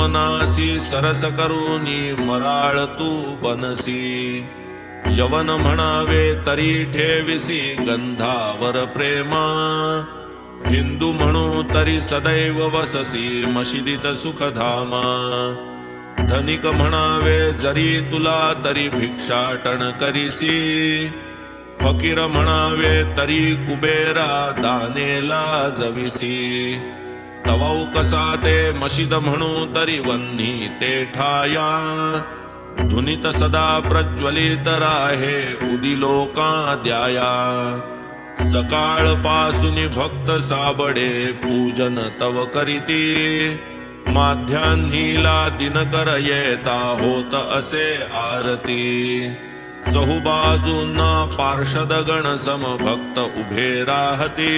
यवनासी सरस करूनी मराळ तू बनसी यवन म्हणावे तरी ठेविसी गंधावर प्रेमा हिंदू म्हणू तरी सदैव वससी मशिदीत सुखधामा धनिक म्हणावे जरी तुला तरी भिक्षाटन करीसी फकीर म्हणावे तरी कुबेरा दानेला जविसी तवाऊ कसा ते मशिद म्हणू तरी वन्ही ते ठाया धुनीत सदा प्रज्वलित राहे उदी लोका द्याया सकाळ पासून भक्त साबडे पूजन तव करीती माध्यान्हीला दिनकर येता होत असे आरती चहुबाजूंना पार्षद गण सम भक्त उभे राहती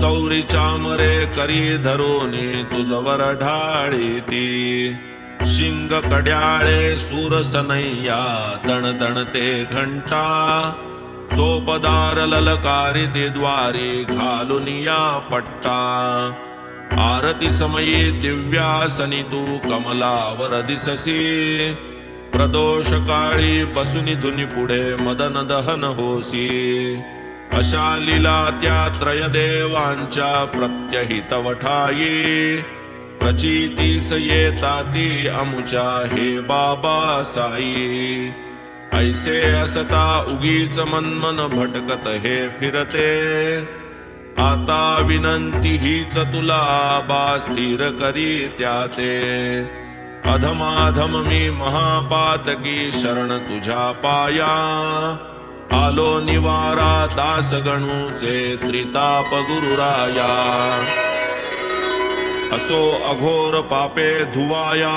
चौरी चामरे करी धरोनी तुझवर ढाळीती शिंग कड्याळे सूरसनैया दण दण ते घंटा चोपदार ललकारी ते द्वारी घालून या पट्टा आरती समयी दिव्यासनी तू कमलावर दिससी प्रदोष काळी बसुनी धुनी पुढे मदन दहन होसी अशा लीला त्या त्रयदेवांच्या प्रत्यहित वठाई प्रचितीस येताती अमुच्या हे बाबा साई ऐसे असता उगीच मनमन भटकत हे फिरते आता विनंती हीच तुला बा स्थिर करी त्याते अधमाधम मी महापातकी शरण तुझ्या पाया आलो निवारा दास गणूचे त्रिताप गुरुराया असो अघोर पापे धुवाया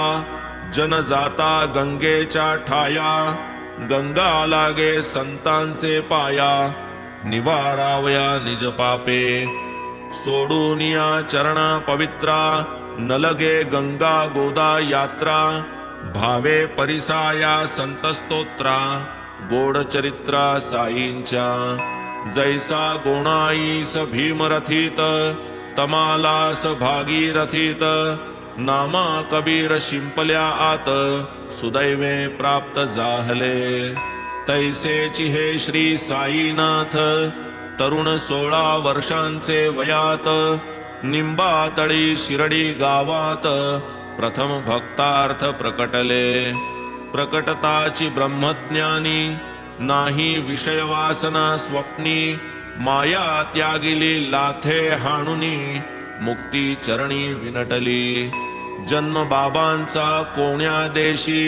जन जाता गंगेच्या ठाया गंगा लागे संतांचे पाया निवारावया निज पापे सोडून या चरणा पवित्रा न लगे गंगा गोदा यात्रा भावे परिसाया संत स्तोत्रा गोड चरित्रा साईंच्या जैसा गोणाईस भीमरथित तमालास भागीरथित नामा कबीर शिंपल्या आत सुदैवे प्राप्त जाहले तैसेची हे श्री साईनाथ तरुण 16 वर्षांचे वयात निंबातळी शिरडी गावात प्रथम भक्तार्थ प्रकटले प्रकटताची ब्रह्मज्ञानी नाही विषय वासना स्वप्नी माया त्यागिली लाथे हाणुनी मुक्ती चरणी विनटली जन्म बाबांचा कोण्या देशी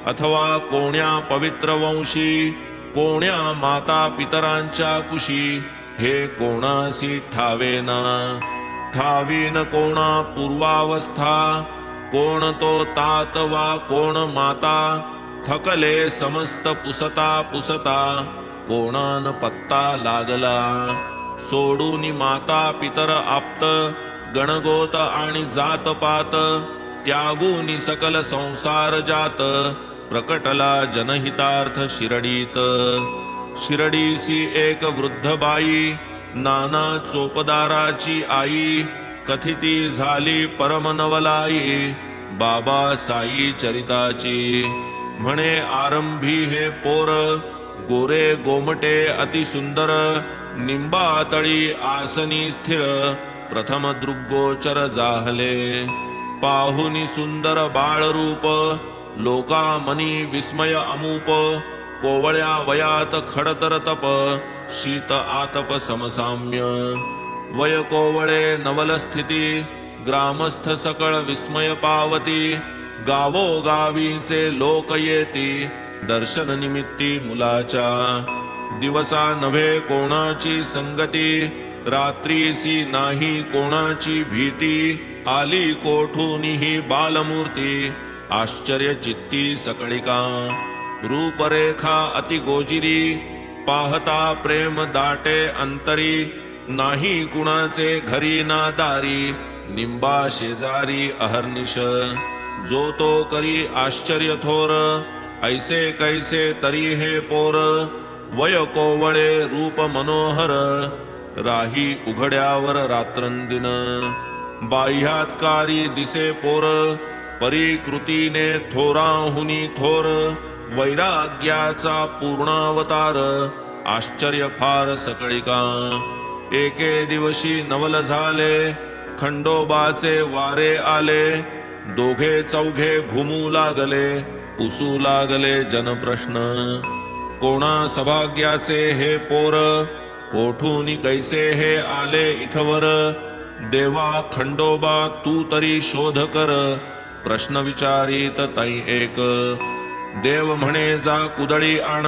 अथवा कोण्या पवित्र वंशी कोण्या माता पितरांच्या कुशी हे कोणासी ठावेना ठावीन कोणा पूर्वावस्था कोण तो तात वा कोण माता थकले समस्त पुसता पुसता कोणान पत्ता लागला सोडून माता पितर आप्त गणगोत आणि जातपात त्यागून सकल संसार जात प्रकटला जनहितार्थ शिरडीत शिरडीसी एक वृद्ध बाई नाना चोपदाराची आई कथिती झाली परमनवलाई बाबा साई चरिताची म्हणे आरंभी हे पोर गोरे गोमटे अति सुंदर निंबातळी आसनी स्थिर प्रथम दृग्गोचर जाहले पाहुनी सुंदर बाळ रूप लोका मनी विस्मय अमूप कोवळ्या वयात खडतर तप शीत आतप समसाम्य वय कोवळे नवल स्थिती ग्रामस्थ सकळ विस्मय पावती गावो गावीचे लोक येती दर्शन निमित्ती मुलाच्या दिवसा नव्हे कोणाची संगती रात्रीसी नाही कोणाची भीती आली कोठूनी ही बालमूर्ती आश्चर्य चित्ती सकळिका रूपरेखा अति गोजिरी पाहता प्रेम दाटे अंतरी नाही कुणाचे घरी ना दारी निंबा शेजारी अहर्निश जो तो करी आश्चर्य थोर ऐसे कैसे तरी हे पोर वय कोवळे रूप मनोहर राही उघड्यावर रात्रंदिन बाह्यात्कारी दिसे पोर परिकृतीने थोराहुनी थोर, वैराग्याचा पूर्णावतार, आश्चर्य फार सकळिका. एके दिवशी नवल झाले, खंडोबाचे वारे आले, दोघे चौघे घुमू लागले, पुसू लागले जनप्रश्न. कोणा सभाग्याचे हे पोर, कोठून कैसे हे आले इथवर. देवा खंडोबा तू तरी शोध कर, प्रश्न विचारित तै एक. देव म्हणे जा कुदळी आण,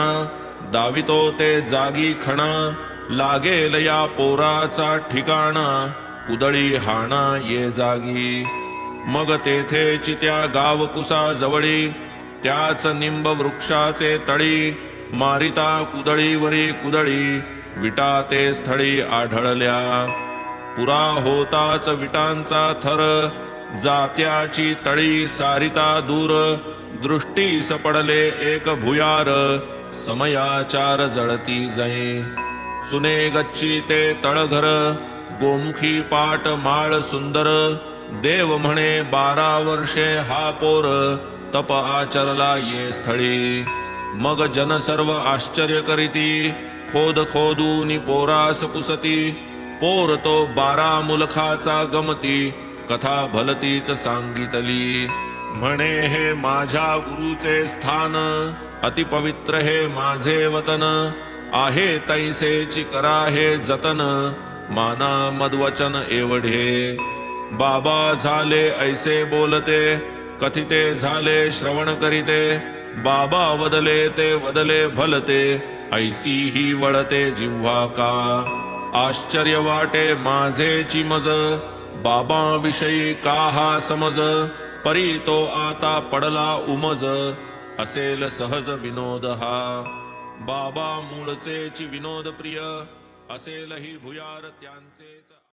दावितो ते जागी खणा. लागेल या पोराचा ठिकाणा, कुदळी हाणा ये जागी. मग तेथे चित्या गाव कुसा जवळी, त्याच निंब वृक्षाचे तळी. मारिता कुदळीवरी कुदळी, विटा ते स्थळी आढळल्या. पुरा होताच विटांचा थर, जात्याची तळी सारिता दूर. दृष्टीस पडले एक भुयार, समयाचार जळती जै. सुने गच्ची ते तळघर, गोमुखी पाट माळ सुंदर. देव म्हणे 12 वर्षे हा पोर, तप आचरला ये स्थळी. मग जन सर्व आश्चर्य करीती, खोद खोदूनी पोरास पुसती. पोर तो 12 मुलखाचा गमती, कथा भलतीच सांगितली. म्हणे हे माझ्या गुरुचे स्थान, अतिपवित्र हे माझे वतन. आहे तैसेची करा हे जतन, माना मदवचन एवढे. बाबा झाले ऐसे बोलते, कथिते झाले श्रवण करीते. बाबा वदले ते वदले भलते, ऐसी ही वळते जिव्हा का. आश्चर्य वाटे माझेची मज, बाबा विषयी का हा समज. परी तो आता पडला उमज, असेल सहज विनोद हा. बाबा मूळचेची विनोद प्रिय, असेल ही भुयार त्यांचेच.